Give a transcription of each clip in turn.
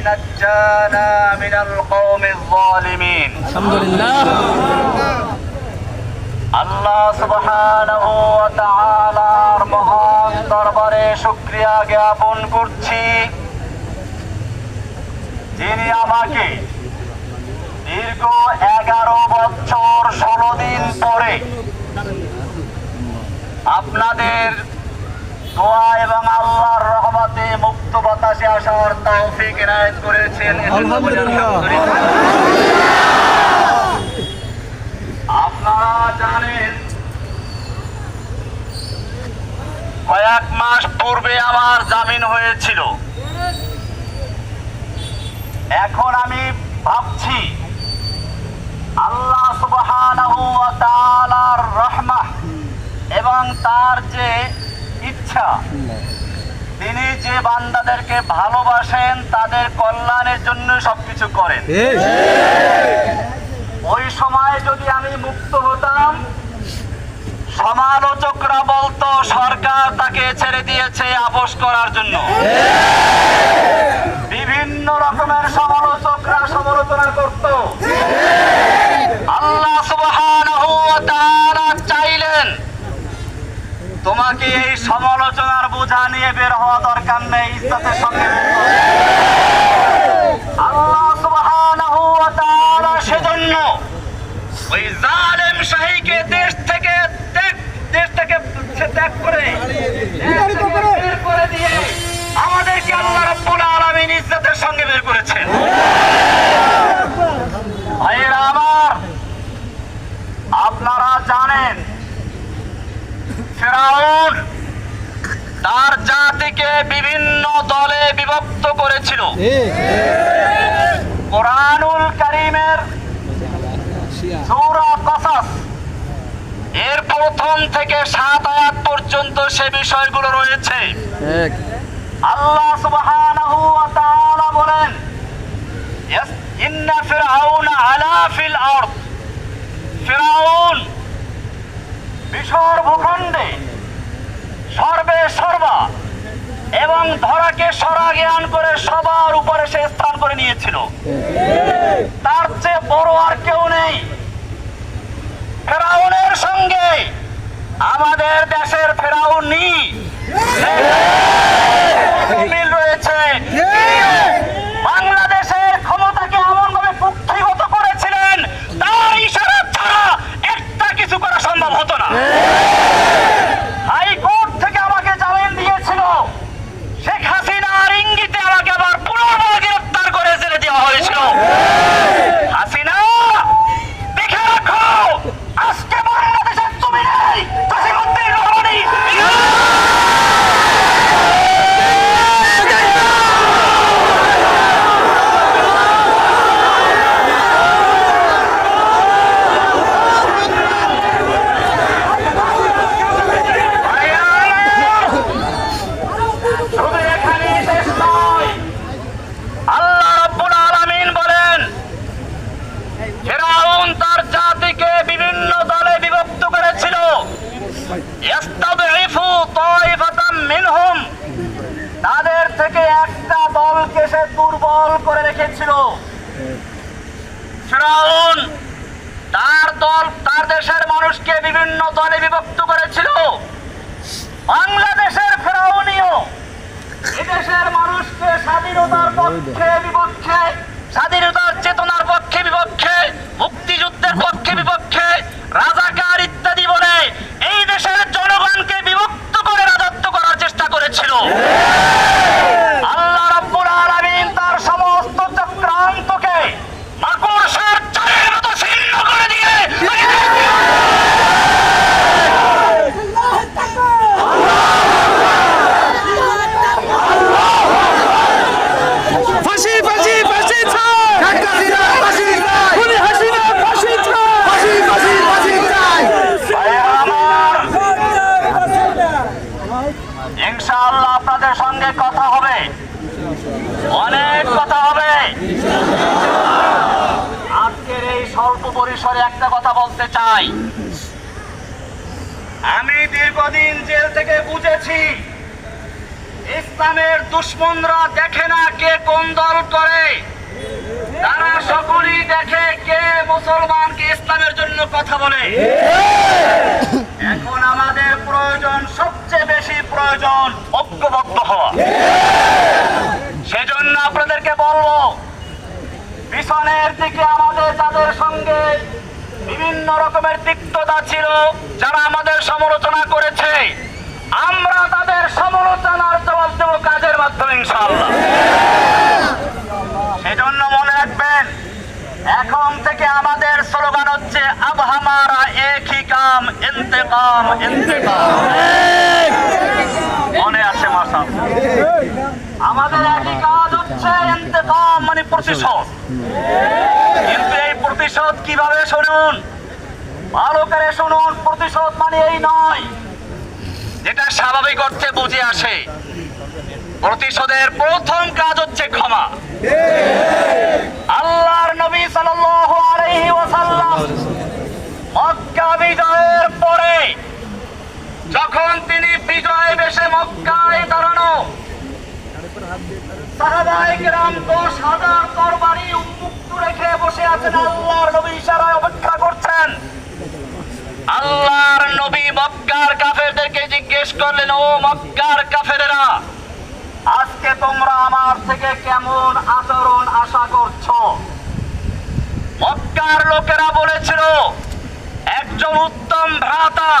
نجانا من القوم الظالمين الحمد لله আল্লাহ সুবহানাহু ওয়া তাআলার মহান দরবারে শুকরিয়া জ্ঞাপন করছি, যিনি আমাকে দীর্ঘ 11 বছর 16 দিন পরে আপনাদের দোয়া এবং আল্লাহর রহমতে মুক্ত বাতাসে আসার তৌফিক এনায়েত করেছেন। আলহামদুলিল্লাহ। আপনারা জানেন, কয়েক মাস পূর্বে আমার জামিন হয়েছিল। এখন আমি ভাবছি আল্লাহ সুবহানাহু ওয়া তাআলার রহমত এবং তার যে ইচ্ছা, তিনি যে বান্দাদেরকে ভালোবাসেন তাদের কল্যাণের জন্য সবকিছু করেন। ওই সময় যদি আমি মুক্ত হতাম, সমালোচকরা বলতো সরকার তাকে ছেড়ে দিয়েছে আপোস করার জন্য। বিভিন্ন রকমের সমালোচকরা সমালোচনা করত। আল্লাহ সুবহানাহু ওয়া তাআলা চাইলেন তোমাকে এই সমালোচনার বোঝা নিয়ে বের হওয়া দরকার নেই, ইজ্জতের সঙ্গে বের হও। আল্লাহ সুবহানাহু ওয়া তাআলা সেজন্য ওই জালেম শাহীকে দেশ থেকে ত্যাগ করে বের করে দিয়ে আমাদেরকে আল্লাহ রাব্বুল আলামিন ইজ্জতের সঙ্গে বের করেছেন। ভাইয়েরা আমার, আপনারা জানেন ফিরআউন তার জাতিকে বিভিন্ন দলে বিভক্ত করেছিল। কোরআনুল কারীমের সূরা কসস এর প্রথম থেকে 7 আয়াত পর্যন্ত সে বিষয়গুলো রয়েছে। আল্লাহ সুবহানাহু ওয়া তাআলা বলেন, ইন্না ফিরআউনা আলা ফিল আরদ, ফিরআউন মিশর ভূখণ্ডে সর্বে সর্বা এবং ধরাকে সরা জ্ঞান করে সবার উপরে সে স্থান করে নিয়েছিল। তার চেয়ে বড় আর কেউ নেই। ফেরাউনের সঙ্গে আমাদের দেশের ফেরাউনি মিল রয়েছে। বাংলাদেশের ক্ষমতাকে এমন ভাবে কুক্ষিগত করেছিলেন, তার ইশারা ছাড়া একটা কিছু করা সম্ভব হতো না। হাইকোর্ট থেকে আমাকে জামিন দিয়েছিল, শেখ হাসিনার ইঙ্গিতে আমাকে আবার পুনর্বার গ্রেফতার করে জেলে দেওয়া হয়েছিল। হাসিনা, দেখে রাখো, আজকে বাংলাদেশের তুমি নেই, কাসিমউদ্দিন রহমানী। শুধু এখানেই শেষ নয়, আল্লাহ রাব্বুল আলামিন বলেন ফিরআউন তার জাতিকে বিভিন্ন দলে বিভক্ত করেছিল। ইস্তাদঈফু তাইফাতাম মিনহুম, তাদের থেকে একটা দলকে সে দুর্বল করে রেখেছিল। ফিরআউন তার দেশের মানুষকে বিভিন্ন দলে বিভক্ত করেছিল। বাংলাদেশের ফিরআউনিও এদেশের মানুষকে স্বাধীনতার পক্ষে বিপক্ষে, স্বাধীনতার চেতনার পক্ষে বিপক্ষে, মুক্তিযুদ্ধের পক্ষে বিপক্ষে, রাজাকার ইত্যাদি বলে এই দেশের জনগণকে বিভক্ত করে রাজত্ব করার চেষ্টা করেছিল। আল্লাহ রাব্বুল আলামিন তার সমস্ত চক্রান্তকে মাকড়সার চালের মতো ছিন্ন করে দিয়ে ইনশাআল্লাহ আপনাদের সঙ্গে কথা হবে, অনেক কথা হবে। আজকের এই স্বল্প পরিসরে একটা কথা বলতে চাই। আমি দীর্ঘদিন জেল থেকে বুঝেছি ইসলামের দুশমনরা দেখে না কে কোন দল করে, তারা সকলেই দেখে কে মুসলমানকে ইসলামের জন্য কথা বলে। এখন আমাদের প্রয়োজন, সবচেয়ে বেশি প্রয়োজন ঐক্যবদ্ধ হওয়া। সেজন্য আপনাদেরকে বলবো, পিছনের দিকে আমাদের যাদের সঙ্গে বিভিন্ন রকমের তিক্ততা ছিল, যারা আমাদের সমালোচনা করেছে, আমরা তাদের সমালোচনার জবাব দেব কাজের মাধ্যমে ইনশাআল্লাহ। সেজন্য মনে রাখবেন, এখন থেকে আমাদের স্লোগান হচ্ছে আব হামারা এক হি কাম ইন্তেকাম ইন্তেকাম। মনে আছে মাশাআল্লাহ? আমাদের একই কাজ হচ্ছে ইন্তেকাম, মানে প্রতিশোধ। কিন্তু এই প্রতিশোধ কিভাবে শুনুন, ভালো করে শুনুন। প্রতিশোধ মানে এই নয় যেটা স্বাভাবিক অর্থে বুঝে আসে। প্রতিশোধের প্রথম কাজ হচ্ছে ক্ষমা। আল্লাহর নবী সাল্লাল্লাহু আলাইহি ওয়াসাল্লাম মক্কা বিজয়ের পরে যখন তিনি বিজয় বেশে মক্কায় দাঁড়ানো, সাহাবায়ে কেরাম 10,000 তরবারি উন্মুক্ত রেখে বসে আছেন, আল্লাহর নবী ইশারায় অপেক্ষা করছেন। আল্লাহর নবী মক্কার কাফেরদেরকে জিজ্ঞেস করলেন, ও মক্কার কাফেরেরা, আজকে তোমরা আমার থেকে কেমন আচরণ আশা করছো? মক্কার লোকেরা বলেছিল, একজন উত্তম ভ্রাতা,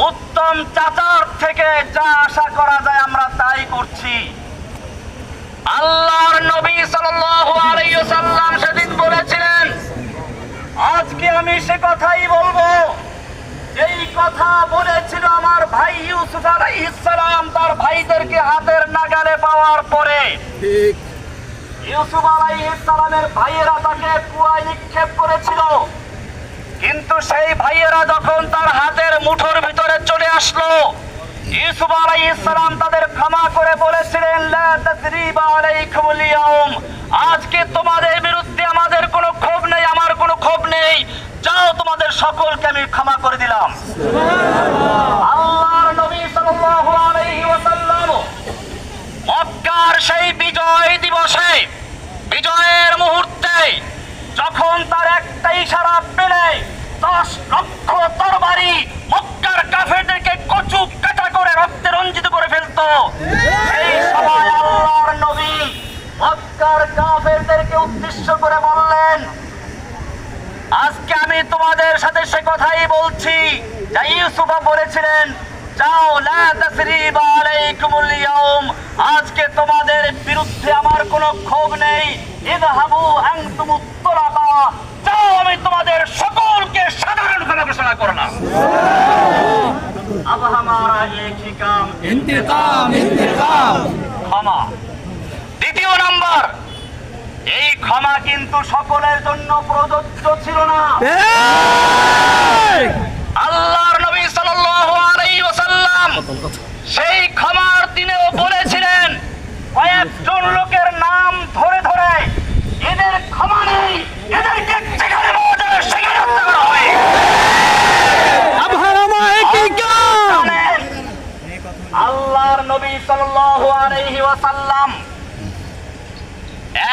উত্তম চাচার থেকে যা আশা করা যায় আমরা তাই করছি। আল্লাহর নবী সাল্লাল্লাহু আলাইহি ওয়াসাল্লাম সেদিন বলেছিলেন, আজকে আমি সে কথাই বলবো এই কথা বলেছিল আমার ভাই ইউসুফ আলাইহিস সালাম তার ভাইদেরকে হাতের নাগালে পাওয়ার পরে। ইউসুফ আলাইহিস সালামের ভাইয়েরা তাকে কুয়ায় নিক্ষেপ করেছিল, কিন্তু সেই ভাইয়েরা যখন তার হাতের মুঠোর ভিতরে চলে আসলো, ইউসুফ আলাইহিস সালাম তাদের ক্ষমা করে বলেছিলেন, লা তাসরিবা আলাইকুমুল ইয়াউম, আজকে তোমাদের বিরুদ্ধে আমাদের কোনো ক্ষোভ নেই, আমার কোনো ক্ষোভ নেই, যাও তোমাদের সকলকে আমি ক্ষমা করে দিলাম। আল্লাহর নবী সাল্লাল্লাহু আলাইহি ওয়াসাল্লাম মক্কার সেই বিজয় দিবসে, বিজয়ের মুহূর্তে যখন তার একটা ইশারা পেলে 10 লক্ষ তরবারি মক্কার কাফেরদেরকে কচু কাটা করে রক্তে রঞ্জিত করে ফেলতো, সেই সময় আল্লাহর নবী মক্কার কাফেরদেরকে উদ্দেশ্য করে বললেন, আজকে আমি তোমাদের সাথে সে কথাই বলছি যা ইউসুফ বলেছিলেন, যাও, লা তাসরিবা আলাইকুমুল ইয়াউম, আজকে তোমাদের বিরুদ্ধে আমার কোনো ক্ষোভ নেই, ইযহাবু আনতুমুত তুলাকা, যাও, আমি তোমাদের সকলকে সাধারণ ক্ষমা ঘোষণা করলাম। আব হামারা এক হি কাম ইন্তেকাম ইন্তেকাম। ক্ষমা। দ্বিতীয় নাম্বার, এই ক্ষমা কিন্তু সকলের জন্য প্রযোজ্য ছিল না। আল্লাহর নবী সাল্লাল্লাহু আলাইহি ওয়াসাল্লাম সেই ক্ষমার দিনেও বলেছিলেন, কয়েকজন লোকের নাম ধরে ধরে, এদের ক্ষমা নেই, এদেরকে যেখানে পাওয়া যাবে সেখানে হত্যা করা হবে। আল্লাহর নবী সাল্লাল্লাহু আলাইহি ওয়াসাল্লাম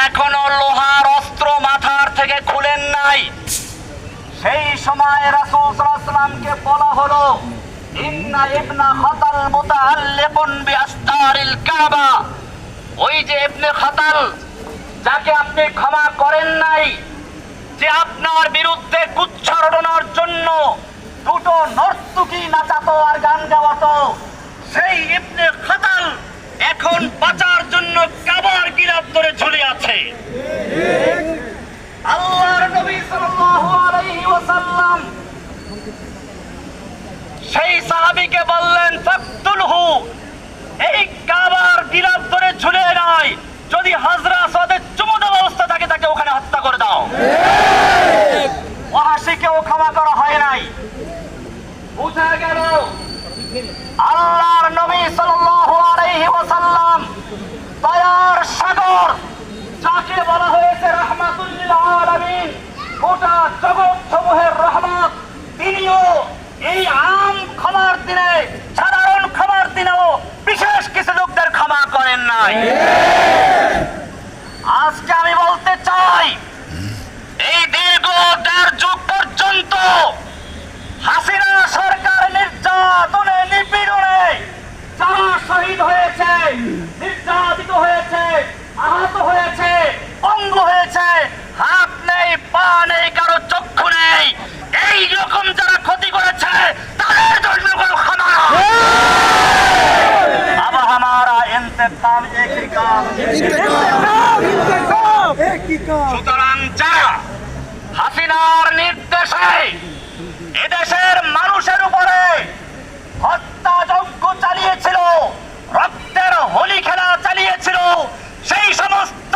এখনো লোহার অস্ত্র মাথার থেকে খুলেন নাই। সেই সময় রাসূল সাল্লাল্লাহু আলাইহি ওয়াসাল্লামকে বলা হলো, ইন্না ইবনা খাতাল মুতাআল্লিকুন বিআস্তারিল কাবা, ওই যে ইবনে খাতাল, যাকে আপনি ক্ষমা করেন নাই, যে আপনার বিরুদ্ধে কুচ্ছারণার জন্য দুটো নর্তকী নাচাতো আর গান গাওয়াতো, সেই ইবনে খাতাল এখন বাঁচার জন্য কাবার গিলাফ ধরে ঝুলে আছে। আল্লাহর নবী সাল্লাল্লাহু আলাইহি ওয়াসাল্লাম সেই সাহাবীকে বললেন, ফাকতুলহু, এই কাবার গিলাফ ধরে ঝুলে নয়, যদি হাজরা আসওয়াদের চুমু দেওয়া অবস্থা থাকে তাকে ওখানে হত্যা করে দাও। ওয়াহাশীকেও ক্ষমা করা হয় নাই। বুঝা গেল আল্লাহর নবী সাল্লাল্লাহু আলাইহি ওয়াসাল্লাম দয়ার সাগর, যাকে বলা হয়েছে রাহমাতুল লিল আলামিন, গোটা জগৎ সমূহের রহমত, তিনিও এই আম ক্ষমার দিনে, সাধারণ ক্ষমার দিনেও বিশেষ কিছু লোকদের পারেন নাই। আজকে আমি বলতে চাই, এই দীর্ঘ 1.5 যুগ পর্যন্ত হাসিনা সরকার নির্যাতনে নিপীড়নে যারা শহীদ হয়েছে, নির্যাতিত হয়েছে, আহত হয়েছে, পঙ্গু হয়েছে, হাত নেই, পা নেই, কারো চক্ষু নেই, এই রকম যারা ক্ষতি করেছে তাদের জন্য কোনো ক্ষমা নাই। अब हमारा इंतकाम एक ही काम। সুতরাং যারা হাসিনার নির্দেশে এদেশের মানুষের উপরে হত্যাযজ্ঞ চালিয়েছিল, রক্তের হোলি খেলা চালিয়েছিল, সেই সমস্ত